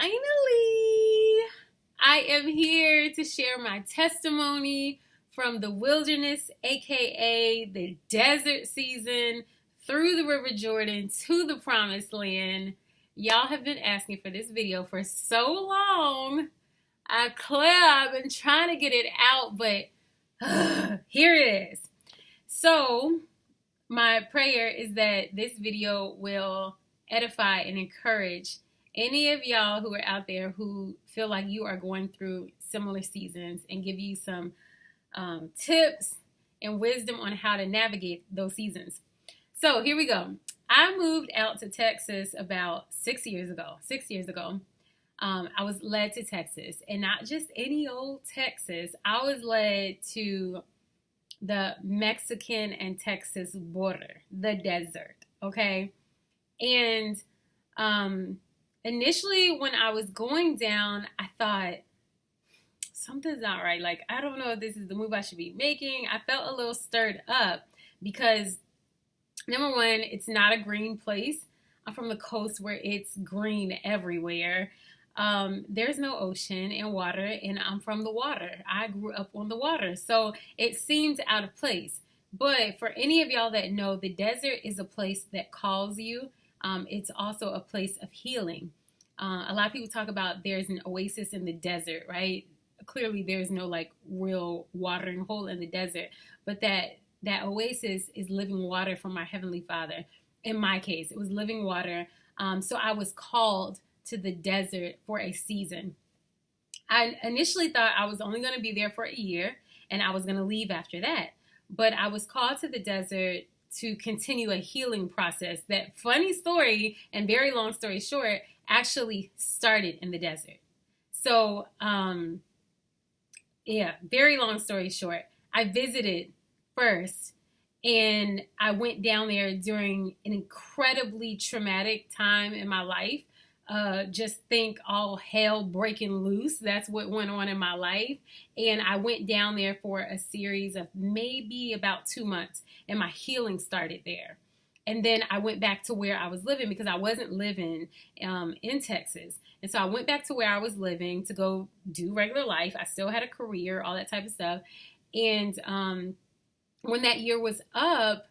Finally, I am here to share my testimony from the wilderness, aka the desert season, through the River Jordan to the Promised Land. Y'all have been asking for this video for so long. I've been trying to get it out, but here it is. So, my prayer is that this video will edify and encourage any of y'all who are out there who feel like you are going through similar seasons and give you some tips and wisdom on how to navigate those seasons. So here we go. I moved out to Texas about 6 years ago. I was led to Texas, and not just any old Texas. I was led to the Mexican and Texas border, the desert, okay? And initially when I was going down, I thought, something's not right. Like, I don't know if this is the move I should be making. I felt a little stirred up because, number one, it's not a green place. I'm from the coast where it's green everywhere. There's no ocean and water, and I'm from the water. I grew up on the water, so it seemed out of place. But for any of y'all that know, the desert is a place that calls you. It's also a place of healing. A lot of people talk about there's an oasis in the desert, right? Clearly, there's no like real watering hole in the desert, but that oasis is living water from our Heavenly Father. In my case, it was living water. So I was called to the desert for a season. I initially thought I was only going to be there for a year and I was going to leave after that. But I was called to the desert to continue a healing process that, funny story and very long story short, actually started in the desert. So, very long story short, I visited first and I went down there during an incredibly traumatic time in my life. Just think all hell breaking loose. That's what went on in my life. And I went down there for a series of maybe about 2 months, and my healing started there. And then I went back to where I was living because I wasn't living in Texas. And so I went back to where I was living to go do regular life. I still had a career, all that type of stuff. And when that year was up,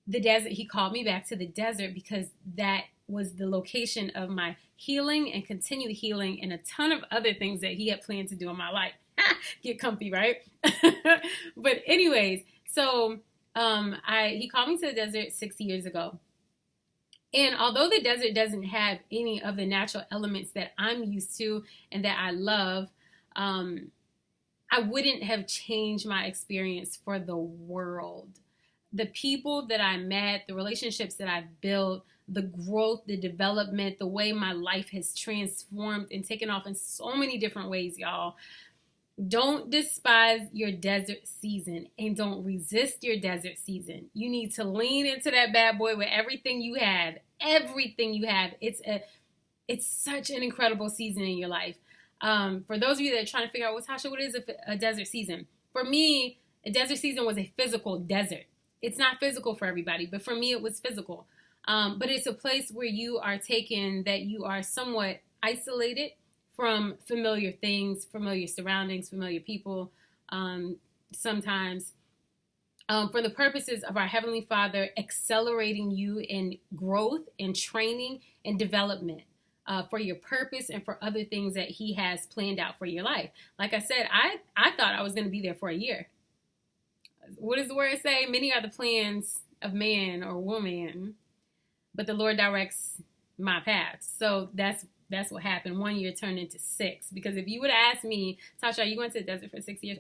the desert, he called me back to the desert because that was the location of my healing and continued healing and a ton of other things that he had planned to do in my life. Get comfy, right? But anyways, so he called me to the desert 6 years ago. And although the desert doesn't have any of the natural elements that I'm used to and that I love, I wouldn't have changed my experience for the world. The people that I met, the relationships that I've built, the growth, the development, the way my life has transformed and taken off in so many different ways, y'all. Don't despise your desert season and don't resist your desert season. You need to lean into that bad boy with everything you have. Everything you have. It's such an incredible season in your life. For those of you that are trying to figure out, well, Tasha, what is a desert season? For me, a desert season was a physical desert. It's not physical for everybody, but for me, it was physical. But it's a place where you are taken, that you are somewhat isolated from familiar things, familiar surroundings, familiar people, sometimes. For the purposes of our Heavenly Father accelerating you in growth and training and development for your purpose and for other things that He has planned out for your life. Like I said, I thought I was going to be there for a year. What does the word say? Many are the plans of man or woman, but the Lord directs my path. So that's what happened. 1 year turned into 6. Because if you would have asked me, Tasha, you went to the desert for 6 years?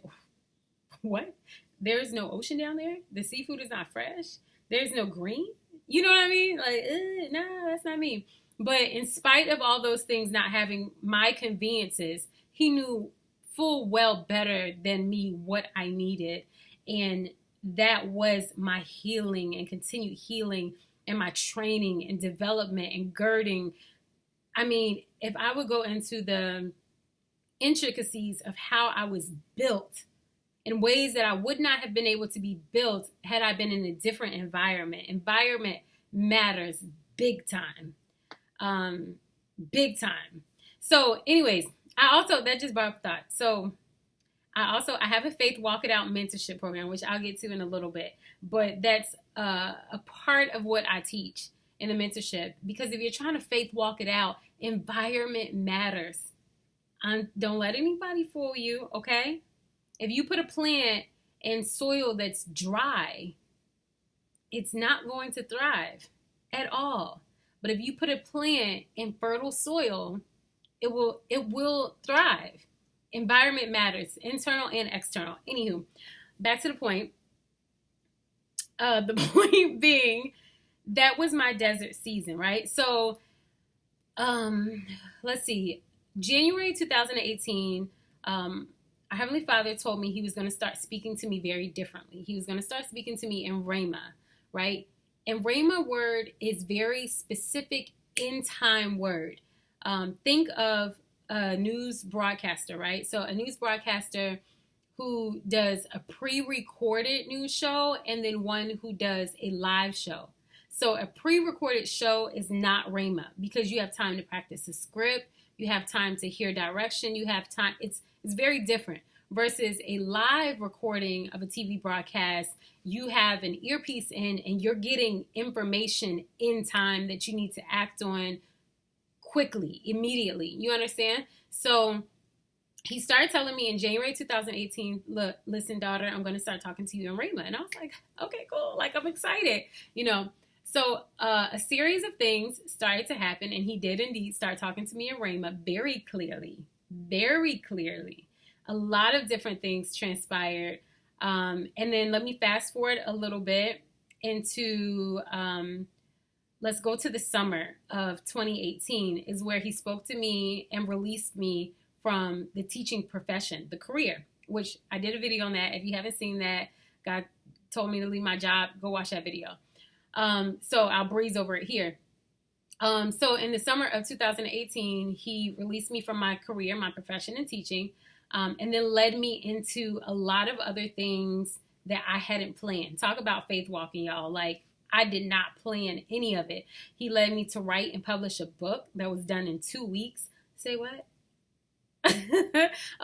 What? There's no ocean down there? The seafood is not fresh? There's no green? You know what I mean? Like, no, that's not me. But in spite of all those things not having my conveniences, He knew full well better than me what I needed. And that was my healing and continued healing and my training and development and girding. I mean, if I would go into the intricacies of how I was built in ways that I would not have been able to be built had I been in a different environment. Environment matters big time. Big time. So anyways, that just brought up thought. So I have a Faith Walk It Out mentorship program, which I'll get to in a little bit. But that's a part of what I teach in the mentorship. Because if you're trying to faith walk it out, environment matters. Don't let anybody fool you, okay? If you put a plant in soil that's dry, it's not going to thrive at all. But if you put a plant in fertile soil, it will thrive. Environment matters, internal and external. Anywho, back to the point. The point being, that was my desert season, right? So, let's see. January 2018, our Heavenly Father told me he was going to start speaking to me very differently. He was going to start speaking to me in Rhema, right? And Rhema word is very specific in-time word. Think of a news broadcaster, right? So a news broadcaster who does a pre-recorded news show and then one who does a live show. So a pre-recorded show is not Rhema because you have time to practice the script. You have time to hear direction. You have time. It's very different versus a live recording of a TV broadcast. You have an earpiece in and you're getting information in time that you need to act on quickly, immediately. You understand? So he started telling me in January 2018, look, listen, daughter, I'm going to start talking to you in Rhema. And I was like, okay, cool. Like, I'm excited, you know. So a series of things started to happen, and he did indeed start talking to me in Rhema very clearly, very clearly. A lot of different things transpired. And then let me fast forward a little bit into, let's go to the summer of 2018 is where he spoke to me and released me from the teaching profession, the career, which I did a video on that. If you haven't seen that, God told me to leave my job. Go watch that video. So I'll breeze over it here. So in the summer of 2018, he released me from my career, my profession in teaching, and then led me into a lot of other things that I hadn't planned. Talk about faith walking, y'all. Like, I did not plan any of it. He led me to write and publish a book that was done in 2 weeks. Say what?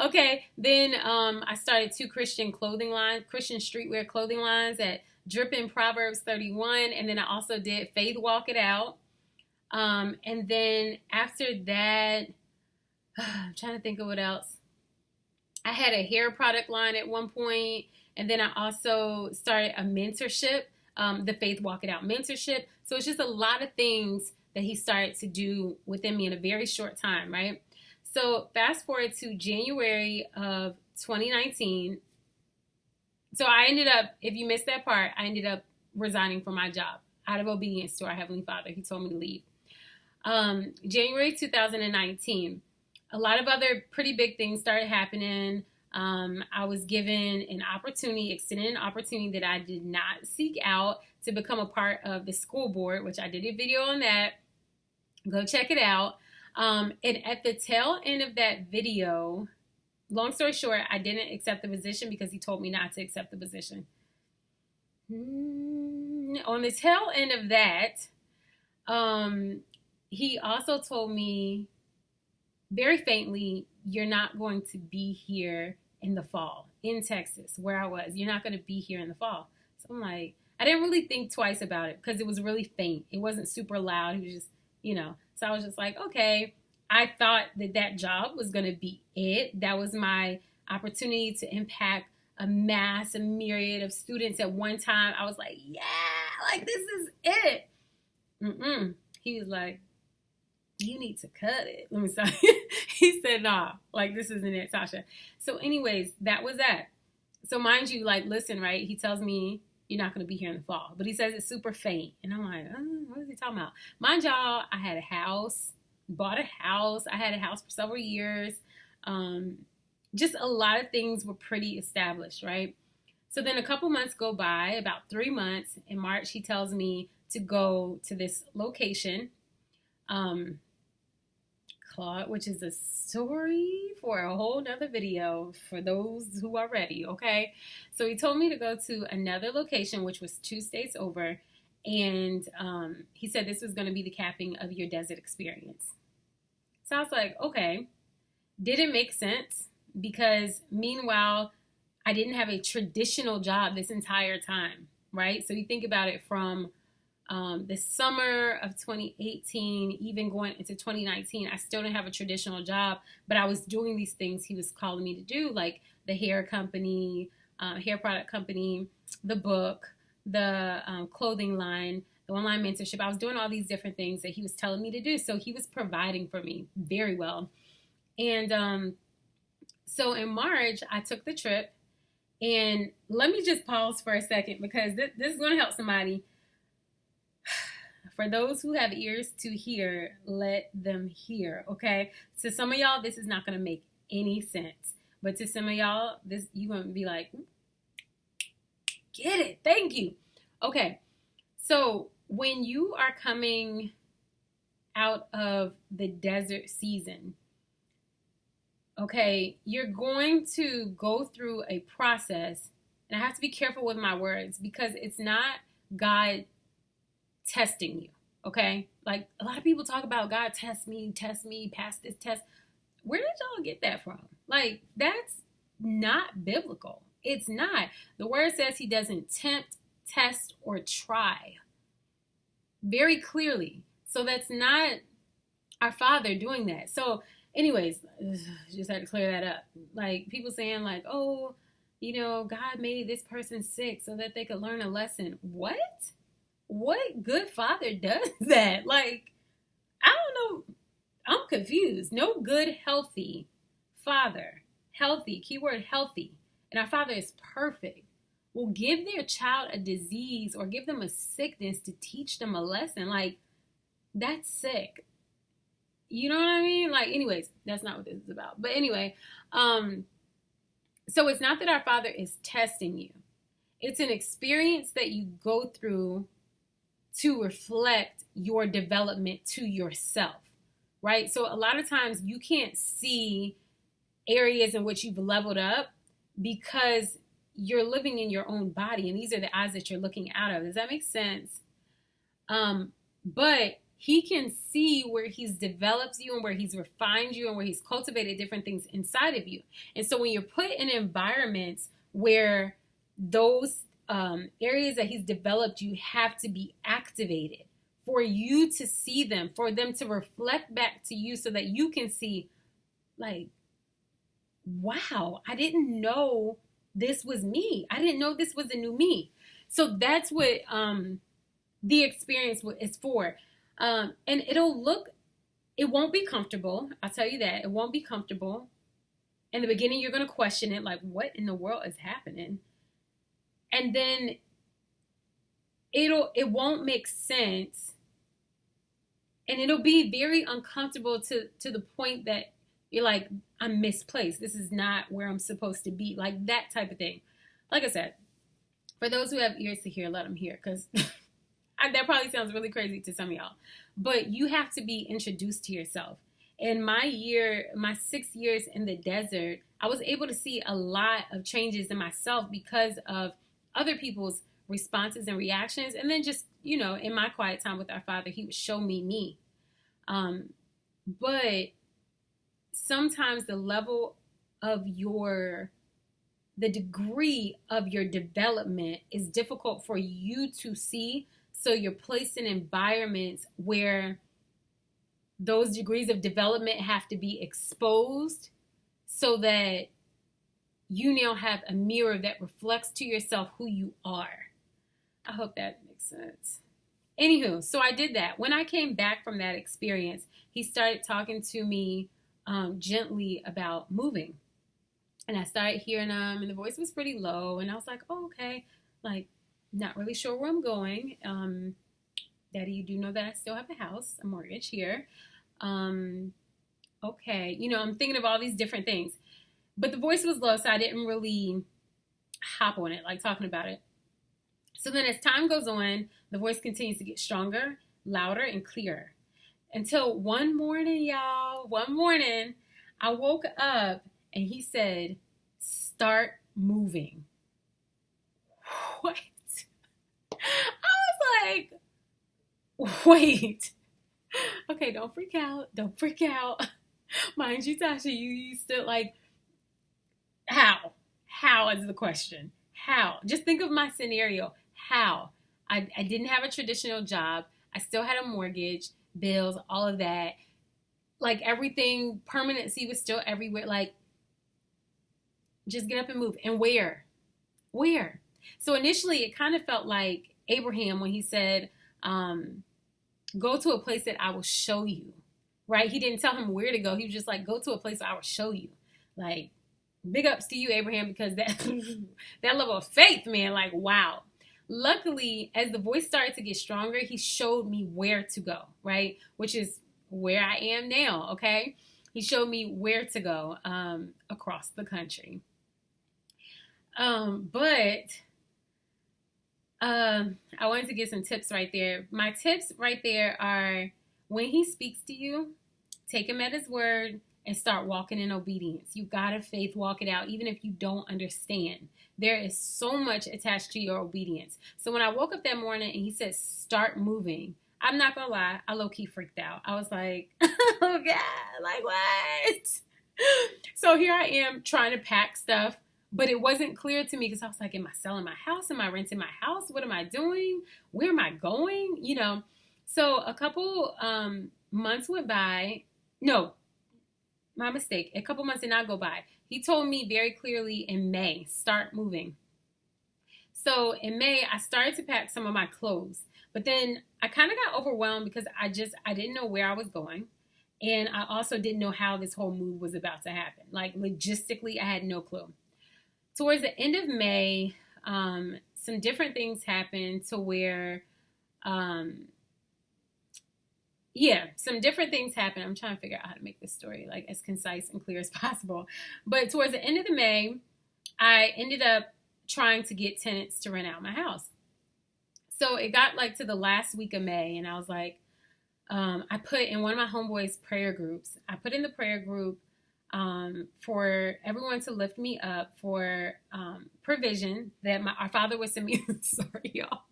Okay. Then I started 2 Christian streetwear clothing lines at Drippin' Proverbs 31. And then I also did Faith Walk It Out. And then after that, I'm trying to think of what else. I had a hair product line at one point. And then I also started a mentorship, the Faith Walk It Out mentorship. So it's just a lot of things that he started to do within me in a very short time, right? So fast forward to January of 2019. So I ended up, if you missed that part, I ended up resigning from my job out of obedience to our Heavenly Father. He told me to leave. January 2019, a lot of other pretty big things started happening. I was given extended an opportunity that I did not seek out to become a part of the school board, which I did a video on that. Go check it out. And at the tail end of that video, long story short, I didn't accept the position because he told me not to accept the position. On the tail end of that, he also told me very faintly, you're not going to be here in the fall in Texas, where I was. You're not going to be here in the fall. So I'm like, I didn't really think twice about it because it was really faint. It wasn't super loud. He was just, so I was just like, okay. I thought that job was going to be it. That was my opportunity to impact a myriad of students at one time. I was like, yeah, like this is it. He was like, you need to cut it. Let me stop. He said, nah, like this isn't it, Tasha. So anyways, that was that. So mind you, like, listen, right? He tells me you're not going to be here in the fall, but he says it's super faint. And I'm like, what is he talking about? Mind y'all, I had a house. Bought a house. I had a house for several years. Just a lot of things were pretty established, right? So then a couple months go by, about 3 months. In March, he tells me to go to this location, Claude, which is a story for a whole nother video for those who are ready, okay? So he told me to go to another location, which was 2 states over. And he said this was going to be the capping of your desert experience. So I was like, okay, didn't make sense because meanwhile, I didn't have a traditional job this entire time, right? So you think about it from the summer of 2018, even going into 2019, I still didn't have a traditional job, but I was doing these things he was calling me to do, like the hair company, hair product company, the book, the clothing line, the online mentorship. I was doing all these different things that he was telling me to do. So he was providing for me very well. And so in March, I took the trip. And let me just pause for a second because this is going to help somebody. For those who have ears to hear, let them hear, okay? To some of y'all, this is not going to make any sense. But to some of y'all, you're going to be like, get it. Thank you. Okay. So when you are coming out of the desert season, okay, you're going to go through a process. And I have to be careful with my words because it's not God testing you, okay? Like a lot of people talk about God test me, pass this test. Where did y'all get that from? Like that's not biblical. It's not. The word says he doesn't tempt, test, or try. Very clearly. So that's not our Father doing that. So anyways, just had to clear that up. Like people saying like, oh, God made this person sick so that they could learn a lesson. What? What good father does that? Like, I don't know. I'm confused. No good, healthy father, healthy, keyword healthy, and our Father is perfect, will give their child a disease or give them a sickness to teach them a lesson. Like, that's sick. You know what I mean? Like, anyways, that's not what this is about. But anyway, so it's not that our Father is testing you. It's an experience that you go through to reflect your development to yourself, right? So a lot of times you can't see areas in which you've leveled up because you're living in your own body, and these are the eyes that you're looking out of. Does that make sense? But he can see where he's developed you and where he's refined you and where he's cultivated different things inside of you. And so when you're put in environments where those areas that he's developed you have to be activated for you to see them, for them to reflect back to you so that you can see like, wow, I didn't know this was me. I didn't know this was a new me. So that's what the experience is for. And it won't be comfortable. I'll tell you that. It won't be comfortable. In the beginning, you're going to question it, like, what in the world is happening? And then it won't make sense. And it'll be very uncomfortable to the point that you're like, I'm misplaced. This is not where I'm supposed to be. Like that type of thing. Like I said, for those who have ears to hear, let them hear. Because that probably sounds really crazy to some of y'all. But you have to be introduced to yourself. In my 6 years in the desert, I was able to see a lot of changes in myself because of other people's responses and reactions. And then just, in my quiet time with our Father, he would show me. But sometimes the level of the degree of your development is difficult for you to see. So you're placed in environments where those degrees of development have to be exposed so that you now have a mirror that reflects to yourself who you are. I hope that makes sense. Anywho, so I did that. When I came back from that experience, he started talking to me gently about moving. And I started hearing him, and the voice was pretty low. And I was like, oh, okay. Like, not really sure where I'm going. Daddy, you do know that I still have a house, a mortgage here. Okay. I'm thinking of all these different things. But the voice was low, so I didn't really hop on it, like talking about it. So then as time goes on, the voice continues to get stronger, louder, and clearer. Until one morning, y'all, I woke up and he said, start moving. What? I was like, wait. Okay, don't freak out. mind you, Tasha, you still like, how? How is the question? How? Just think of my scenario. How? I didn't have a traditional job. I still had a mortgage, bills, all of that. Like everything, permanency was still everywhere. Like, just get up and move. And where? Where? So initially, it kind of felt like Abraham when he said, go to a place that I will show you, right? He didn't tell him where to go. He was just like, go to a place I will show you. Like, big ups to you, Abraham, because that that level of faith, man, like, wow. Luckily, as the voice started to get stronger, he showed me where to go, right? Which is where I am now, okay? He showed me where to go across the country. But I wanted to get some tips right there. My tips right there are, when he speaks to you, take him at his word and start walking in obedience. You gotta faith walk it out, even if you don't understand. There is so much attached to your obedience. So when I woke up that morning and he said, start moving, I'm not gonna lie, I low-key freaked out. I was like, oh God, like what? So here I am trying to pack stuff, but it wasn't clear to me because I was like, am I selling my house? Am I renting my house? What am I doing? Where am I going? You know, so a couple months went by. No, my mistake. A couple months did not go by. He told me very clearly in May, start moving. So in May, I started to pack some of my clothes, but then I kind of got overwhelmed because I didn't know where I was going. And I also didn't know how this whole move was about to happen. Like logistically, I had no clue. Towards the end of May, some different things happened to where, some different things happened. I'm trying to figure out how to make this story like as concise and clear as possible. But towards the end of the May, I ended up trying to get tenants to rent out my house. So it got like to the last week of May, and I was like, I put in one of my homeboys' prayer groups. I put in the prayer group for everyone to lift me up for provision that our Father would send me. Sorry, y'all.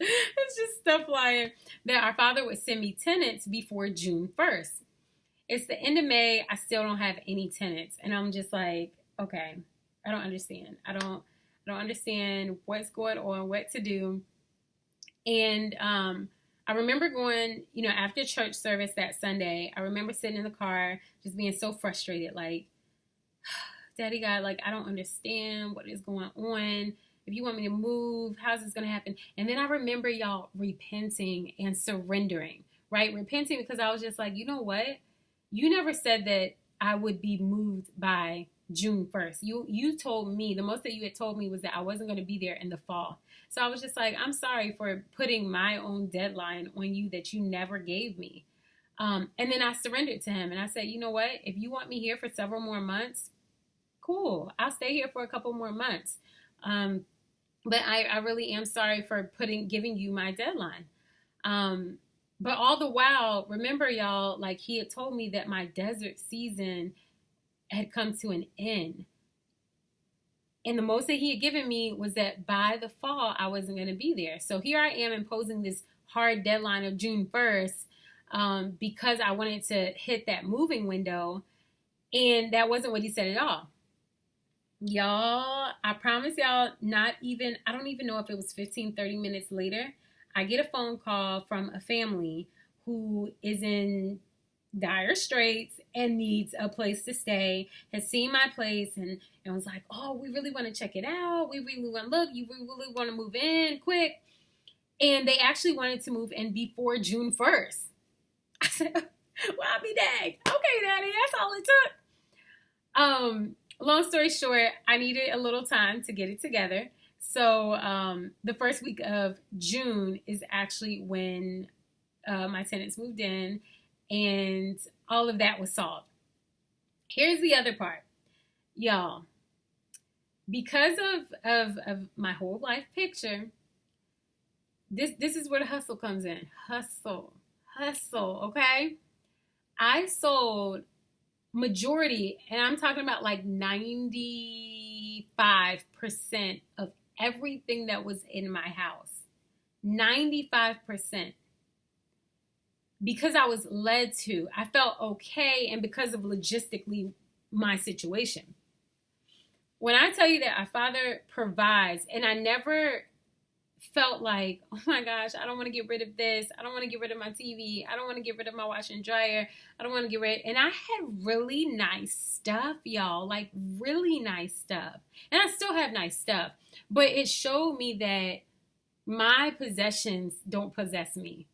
It's just stuff like that. Our Father would send me tenants before June 1st. It's the end of May. I still don't have any tenants. And I'm just like, okay, I don't understand. I don't understand what's going on, what to do. And I remember going, after church service that Sunday, I remember sitting in the car just being so frustrated, like, Daddy God, like, I don't understand what is going on. If you want me to move, how's this going to happen? And then I remember y'all repenting and surrendering, right? Repenting because I was just like, you know what? You never said that I would be moved by June 1st. You told me, the most that you had told me was that I wasn't going to be there in the fall. So I was just like, I'm sorry for putting my own deadline on you that you never gave me. And then I surrendered to him and I said, you know what? If you want me here for several more months, cool. I'll stay here for a couple more months. But I really am sorry for giving you my deadline. But all the while, remember y'all, like he had told me that my desert season had come to an end. And the most that he had given me was that by the fall, I wasn't going to be there. So here I am imposing this hard deadline of June 1st because I wanted to hit that moving window. And that wasn't what he said at all. Y'all, I promise y'all, I don't even know if it was 15, 30 minutes later, I get a phone call from a family who is in dire straits and needs a place to stay, has seen my place and was like, oh, we really want to check it out. We really want to look. We really want to move in quick. And they actually wanted to move in before June 1st. I said, well, I'll be dang. Okay, Daddy, that's all it took. Long story short, I needed a little time to get it together. So the first week of June is actually when my tenants moved in and all of that was solved. Here's the other part. Y'all, because of my whole life picture, this is where the hustle comes in. Hustle, okay? I sold majority, and I'm talking about like 95% of everything that was in my house. 95%. because I was led to. I felt okay, and because of logistically my situation. When I tell you that our Father provides, and I never felt like, oh my gosh, I don't want to get rid of this. I don't want to get rid of my TV. I don't want to get rid of my washer and dryer. I don't want to get rid. And I had really nice stuff, y'all, like really nice stuff. And I still have nice stuff, but it showed me that my possessions don't possess me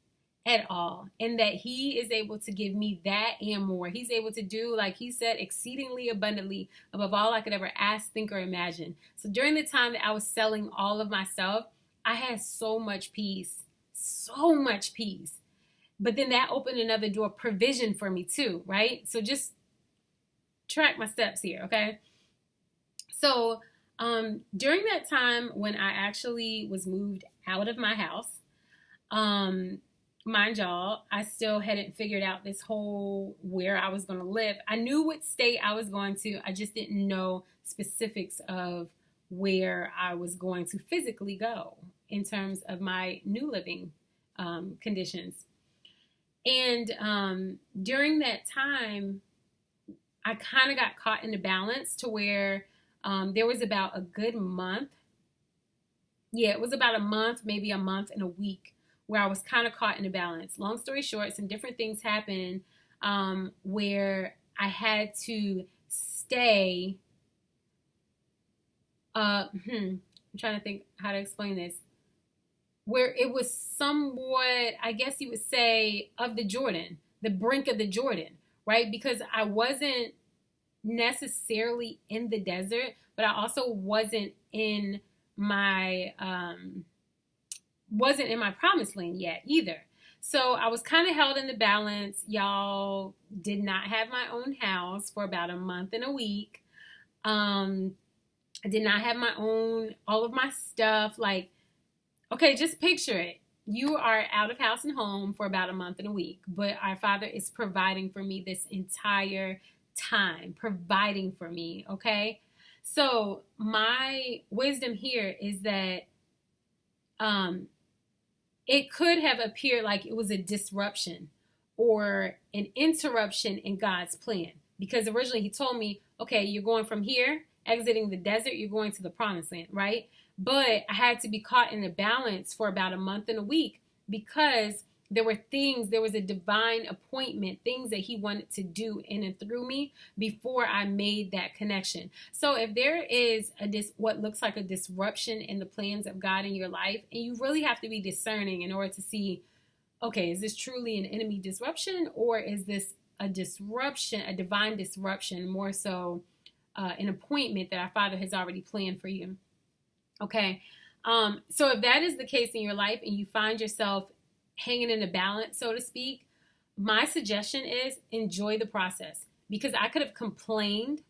at all, and that he is able to give me that and more. He's able to do, like he said, exceedingly abundantly above all I could ever ask, think, or imagine. So during the time that I was selling all of my stuff, I had so much peace, so much peace. But then that opened another door, provision for me too, right? So just track my steps here, okay? So during that time when I actually was moved out of my house, mind y'all, I still hadn't figured out this whole where I was going to live. I knew what state I was going to. I just didn't know specifics of where I was going to physically go in terms of my new living conditions. And during that time, I kind of got caught in the balance to where there was about a good month. Yeah, it was about a month, maybe a month and a week, where I was kind of caught in a balance. Long story short, some different things happened where I had to stay. I'm trying to think how to explain this. Where it was somewhat, I guess you would say, of the Jordan, the brink of the Jordan, right? Because I wasn't necessarily in the desert, but I also wasn't in my promised land yet either. So I was kind of held in the balance. Y'all, did not have my own house for about a month and a week. I did not have my own, all of my stuff. Like, okay, just picture it. You are out of house and home for about a month and a week, but our Father is providing for me this entire time, providing for me, okay? So my wisdom here is that it could have appeared like it was a disruption or an interruption in God's plan. Because originally he told me, okay, you're going from here, exiting the desert, you're going to the promised land, right? But I had to be caught in a balance for about a month and a week because there was a divine appointment, things that he wanted to do in and through me before I made that connection. So if there is what looks like a disruption in the plans of God in your life, and you really have to be discerning in order to see, okay, is this truly an enemy disruption, or is this a disruption, a divine disruption, more so an appointment that our Father has already planned for you? Okay. So if that is the case in your life and you find yourself hanging in a balance, so to speak, my suggestion is enjoy the process, because I could have complained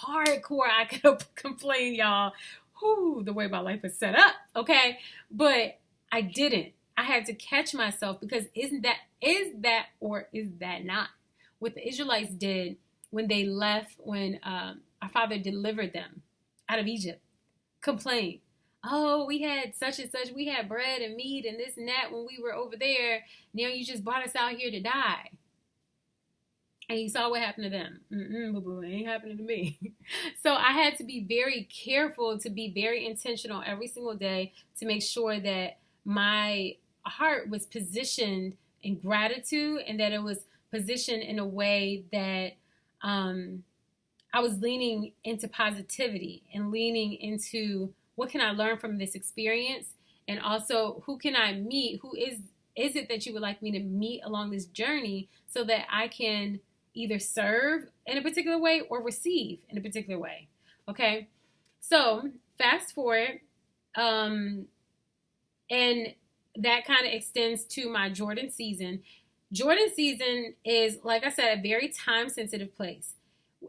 hardcore. I could have complained, y'all, the way my life is set up. Okay. But I didn't. I had to catch myself, because is that or is that not what the Israelites did when they left, when our Father delivered them out of Egypt? Complain. Oh, we had such and such. We had bread and meat and this and that when we were over there. Now you just brought us out here to die. And you saw what happened to them. Boo-boo, it ain't happening to me. So I had to be very careful, to be very intentional every single day to make sure that my heart was positioned in gratitude, and that it was positioned in a way that I was leaning into positivity and leaning into what can I learn from this experience, and also who can I meet? Who is it that you would like me to meet along this journey, so that I can either serve in a particular way or receive in a particular way? Okay, so fast forward, and that kind of extends to my Jordan season. Jordan season is, like I said, a very time-sensitive place.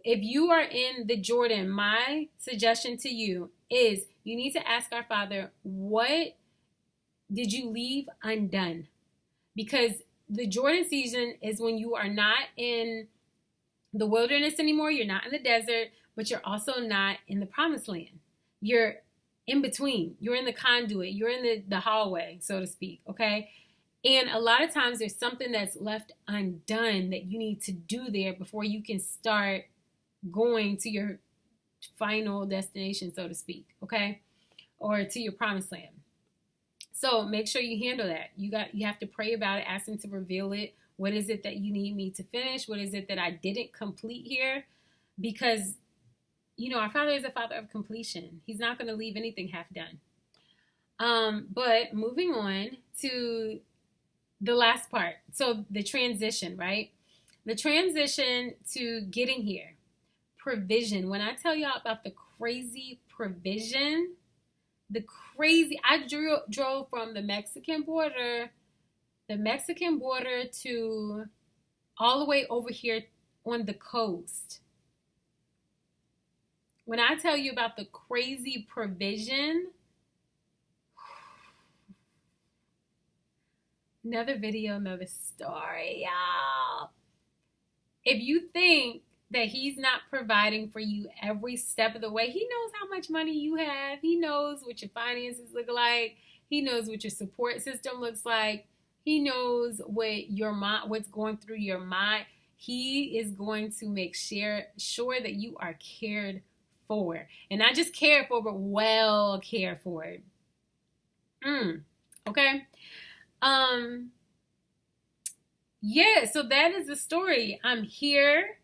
If you are in the Jordan, my suggestion to you is you need to ask our Father, what did you leave undone? Because the Jordan season is when you are not in the wilderness anymore. You're not in the desert, but you're also not in the promised land. You're in between. You're in the conduit. You're in the hallway, so to speak, okay? And a lot of times there's something that's left undone that you need to do there before you can start going to your final destination, so to speak, okay? Or to your promised land. So make sure you handle that. You have to pray about it, ask him to reveal it. What is it that you need me to finish? What is it that I didn't complete here? Because, our Father is a Father of completion. He's not going to leave anything half done. But moving on to the last part. So the transition, right? The transition to getting here. Provision. When I tell y'all about the crazy provision, I drove from the Mexican border to all the way over here on the coast. When I tell you about the crazy provision, another video, another story, y'all. If you think that he's not providing for you every step of the way, he knows how much money you have. He knows what your finances look like. He knows what your support system looks like. He knows what's going through your mind. He is going to make sure that you are cared for. And not just cared for, but well cared for. Okay? Yeah, so that is the story. I'm here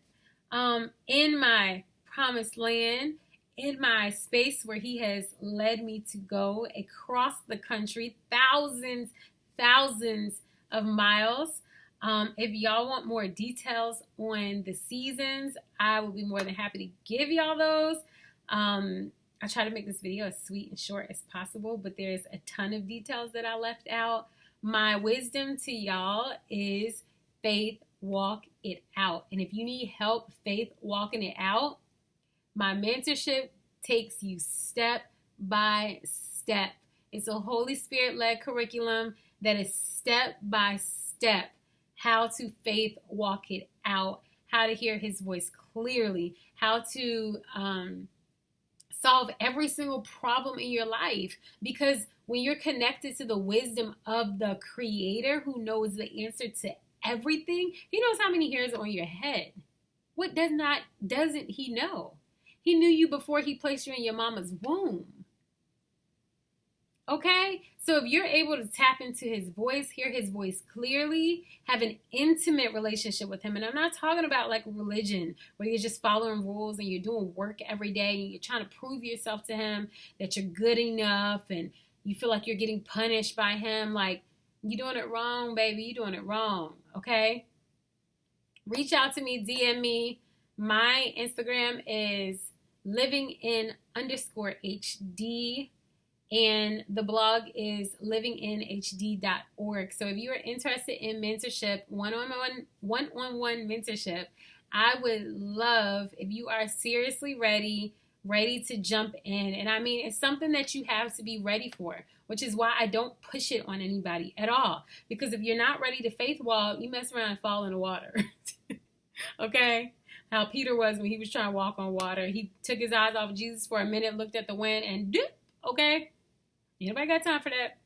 in my promised land, in my space where he has led me to go across the country, thousands of miles. If y'all want more details on the seasons, I will be more than happy to give y'all those. I try to make this video as sweet and short as possible, but there's a ton of details that I left out. My wisdom to y'all is faith, walk it out. And if you need help, faith, walking it out, my mentorship takes you step by step. It's a Holy Spirit-led curriculum that is step by step how to faith walk it out, how to hear his voice clearly, how to solve every single problem in your life. Because when you're connected to the wisdom of the Creator who knows the answer to everything, he knows how many hairs are on your head. What doesn't he know? He knew you before he placed you in your mama's womb. Okay? So if you're able to tap into his voice, hear his voice clearly, have an intimate relationship with him, and I'm not talking about like religion where you're just following rules and you're doing work every day and you're trying to prove yourself to him that you're good enough and you feel like you're getting punished by him. Like, you're doing it wrong, baby. You're doing it wrong. Okay? Reach out to me, DM me. My Instagram is livingin_HD. And the blog is livinginhd.org. So if you are interested in mentorship, one-on-one mentorship, I would love if you are seriously ready to jump in. And I mean, it's something that you have to be ready for, which is why I don't push it on anybody at all. Because if you're not ready to faith walk, you mess around and fall in the water. Okay? How Peter was when he was trying to walk on water. He took his eyes off Jesus for a minute, looked at the wind, and dip. Okay? Anybody got time for that?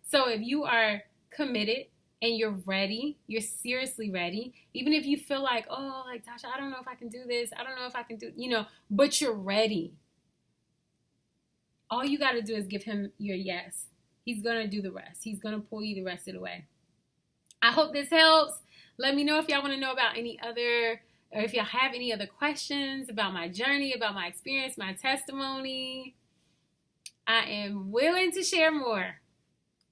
So if you are committed and you're ready, you're seriously ready, even if you feel like, oh, like, Tasha, I don't know if I can do this. I don't know if I can do, but you're ready. All you got to do is give him your yes. He's going to do the rest. He's going to pull you the rest of the way. I hope this helps. Let me know if y'all want to know about any other, or if y'all have any other questions about my journey, about my experience, my testimony. I am willing to share more.